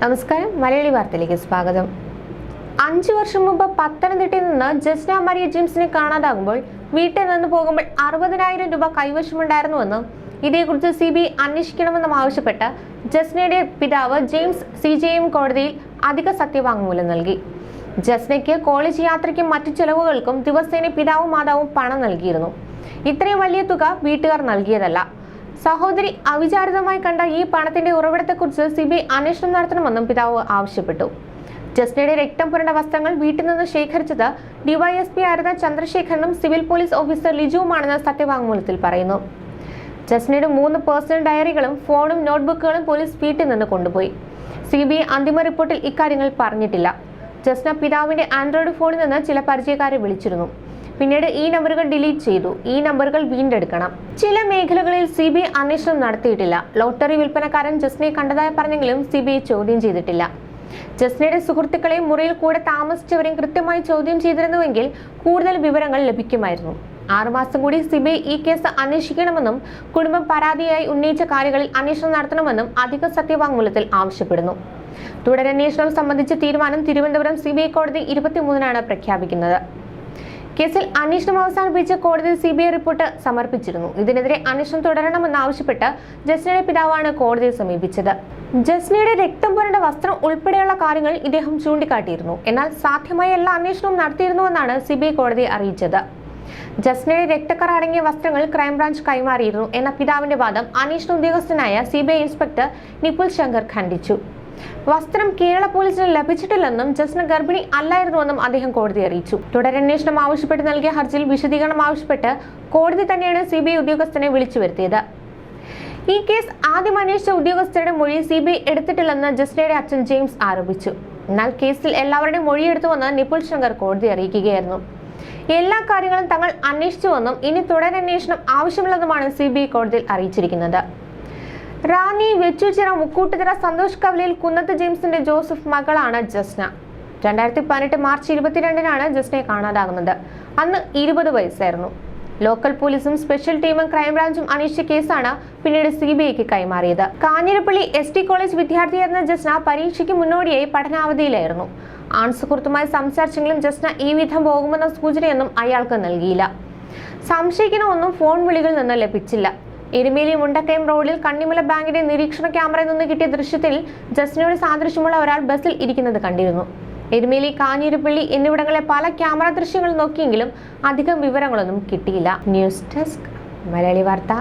നമസ്കാരം, മലയാളി വാർത്തയിലേക്ക് സ്വാഗതം. 5 വർഷം മുമ്പ് പത്തനംതിട്ടയിൽ നിന്ന് ജസ്ന മരിയ ജെയിംസിനെ കാണാതാകുമ്പോൾ വീട്ടിൽ നിന്ന് പോകുമ്പോൾ 60,000 രൂപ കൈവശമുണ്ടായിരുന്നുവെന്നും ഇതേക്കുറിച്ച് CBI അന്വേഷിക്കണമെന്നും ആവശ്യപ്പെട്ട് ജസ്നയുടെ പിതാവ് ജെയിംസ് CJM കോടതിയിൽ അധിക സത്യവാങ്മൂലം നൽകി. ജസ്നയ്ക്ക് കോളേജ് യാത്രയ്ക്കും മറ്റു ചെലവുകൾക്കും ദിവസേന പിതാവും മാതാവും പണം നൽകിയിരുന്നു. ഇത്രയും വലിയ തുക വീട്ടുകാർ നൽകിയതല്ല. സഹോദരി അവിചാരിതമായി കണ്ട ഈ പണത്തിന്റെ ഉറവിടത്തെക്കുറിച്ച് CBI അന്വേഷണം നടത്തണമെന്നും പിതാവ് ആവശ്യപ്പെട്ടു. ജസ്നയുടെ രക്തം പുരണ്ട വസ്ത്രങ്ങൾ വീട്ടിൽ നിന്ന് ശേഖരിച്ചത് DYSP ആയിരുന്ന ചന്ദ്രശേഖരനും സിവിൽ പോലീസ് ഓഫീസർ ലിജുവുമാണെന്ന് സത്യവാങ്മൂലത്തിൽ പറയുന്നു. ജസ്നയുടെ 3 പേഴ്സണൽ ഡയറികളും ഫോണും നോട്ട്ബുക്കുകളും പോലീസ് വീട്ടിൽ നിന്ന് കൊണ്ടുപോയി. CBI അന്തിമ റിപ്പോർട്ടിൽ ഇക്കാര്യങ്ങൾ പറഞ്ഞിട്ടില്ല. ജസ്ന പിതാവിന്റെ ആൻഡ്രോയിഡ് ഫോണിൽ നിന്ന് ചില പരിചയക്കാരെ വിളിച്ചിരുന്നു. പിന്നീട് ഈ നമ്പറുകൾ ഡിലീറ്റ് ചെയ്തു. ഈ നമ്പറുകൾ വീണ്ടെടുക്കണം. ചില മേഖലകളിൽ CBI അന്വേഷണം നടത്തിയിട്ടില്ല. ലോട്ടറി വിൽപ്പനക്കാരൻ ജസ്നയെ കണ്ടതായി പറഞ്ഞെങ്കിലും CBI ചോദ്യം ചെയ്തിട്ടില്ല. ജസ്നയുടെ സുഹൃത്തുക്കളെയും മുറിയിൽ കൂടെ താമസിച്ചവരെയും കൃത്യമായി ചോദ്യം ചെയ്തിരുന്നുവെങ്കിൽ കൂടുതൽ വിവരങ്ങൾ ലഭിക്കുമായിരുന്നു. 6 മാസം കൂടി CBI ഈ കേസ് അന്വേഷിക്കണമെന്നും കുടുംബം പരാതിയായി ഉന്നയിച്ച കാര്യങ്ങളിൽ അന്വേഷണം നടത്തണമെന്നും അധിക സത്യവാങ്മൂലത്തിൽ ആവശ്യപ്പെടുന്നു. തുടരന്വേഷണം സംബന്ധിച്ച തീരുമാനം തിരുവനന്തപുരം CBI കോടതി 23-നാണ് പ്രഖ്യാപിക്കുന്നത്. കേസിൽ അന്വേഷണം അവസാനിപ്പിച്ച് കോടതിയിൽ CBI റിപ്പോർട്ട് സമർപ്പിച്ചിരുന്നു. ഇതിനെതിരെ അന്വേഷണം തുടരണമെന്നാവശ്യപ്പെട്ട് ജസ്നയുടെ പിതാവാണ് കോടതിയെ സമീപിച്ചത്. ജസ്നയുടെ രക്തം പുരണ്ട വസ്ത്രം ഉൾപ്പെടെയുള്ള കാര്യങ്ങൾ ഇദ്ദേഹം ചൂണ്ടിക്കാട്ടിയിരുന്നു. എന്നാൽ സാധ്യമായ എല്ലാ അന്വേഷണവും നടത്തിയിരുന്നുവെന്നാണ് CBI കോടതിയെ അറിയിച്ചത്. ജസ്നയുടെ രക്തക്കറ അടങ്ങിയ വസ്ത്രങ്ങൾ ക്രൈംബ്രാഞ്ച് കൈമാറിയിരുന്നു എന്ന പിതാവിന്റെ വാദം അന്വേഷണ ഉദ്യോഗസ്ഥനായ CBI ഇൻസ്പെക്ടർ നിപുൽ ശങ്കർ ഖണ്ഡിച്ചു. വസ്ത്രം കേരള പോലീസിന് ലഭിച്ചിട്ടില്ലെന്നും ജസ്ന ഗർഭിണി അല്ലായിരുന്നുവെന്നും അദ്ദേഹം കോടതിയെ അറിയിച്ചു. തുടരന്വേഷണം ആവശ്യപ്പെട്ട് നൽകിയ ഹർജിയിൽ വിശദീകരണം ആവശ്യപ്പെട്ട് കോടതി തന്നെയാണ് CBI ഉദ്യോഗസ്ഥനെ വിളിച്ചു വരുത്തിയത്. ഈ കേസ് ആദ്യം അന്വേഷിച്ച ഉദ്യോഗസ്ഥരുടെ മൊഴി CBI എടുത്തിട്ടില്ലെന്ന് ജസ്നയുടെ അച്ഛൻ ജെയിംസ് ആരോപിച്ചു. എന്നാൽ കേസിൽ എല്ലാവരുടെയും മൊഴിയെടുത്തുവെന്ന് നിപുൽ ശങ്കർ കോടതി അറിയിക്കുകയായിരുന്നു. എല്ലാ കാര്യങ്ങളും തങ്ങൾ അന്വേഷിച്ചുവെന്നും ഇനി തുടരന്വേഷണം ആവശ്യമില്ലെന്നുമാണ് CBI കോടതിയിൽ അറിയിച്ചിരിക്കുന്നത്. റാന്നി വെച്ചൂച്ചിറ മുക്കൂട്ടുതറ സന്തോഷ് കവലയിൽ കുന്നത്ത് ജെയിംസിന്റെ ജോസഫ് മകളാണ് ജസ്ന. 2018 മാർച്ച് 22-നാണ് ജസ്നയെ കാണാതാകുന്നത്. അന്ന് 20 വയസ്സായിരുന്നു. ലോക്കൽ പോലീസും സ്പെഷ്യൽ ടീമും ക്രൈംബ്രാഞ്ചും അന്വേഷിച്ച കേസാണ് പിന്നീട് CBIക്ക് കൈമാറിയത്. കാഞ്ഞിരപ്പള്ളി ST കോളേജ് വിദ്യാർത്ഥിയായിരുന്ന ജസ്ന പരീക്ഷയ്ക്ക് മുന്നോടിയായി പഠനാവധിയിലായിരുന്നു. ആൺസുഹൃത്തുമായി സംസാരിച്ചെങ്കിലും ജസ്ന ഈ വിധം പോകുമെന്ന സൂചനയൊന്നും അയാൾക്ക് നൽകിയില്ല. സംശയിക്കുന്ന ഒന്നും ഫോൺ വിളികളിൽ നിന്ന് ലഭിച്ചില്ല. എരുമേലി മുണ്ടക്കയം റോഡിൽ കണ്ണിമല ബാങ്കിന്റെ നിരീക്ഷണ ക്യാമറയിൽ നിന്ന് കിട്ടിയ ദൃശ്യത്തിൽ ജസ്നയോട് സാദൃശ്യമുള്ള ഒരാൾ ബസ്സിൽ ഇരിക്കുന്നത് കണ്ടിരുന്നു. എരുമേലി, കാഞ്ഞിരപ്പള്ളി എന്നിവിടങ്ങളിലെ പല ക്യാമറ ദൃശ്യങ്ങൾ നോക്കിയെങ്കിലും അധികം വിവരങ്ങളൊന്നും കിട്ടിയില്ല. ന്യൂസ് ഡെസ്ക്, മലയാളി വാർത്ത.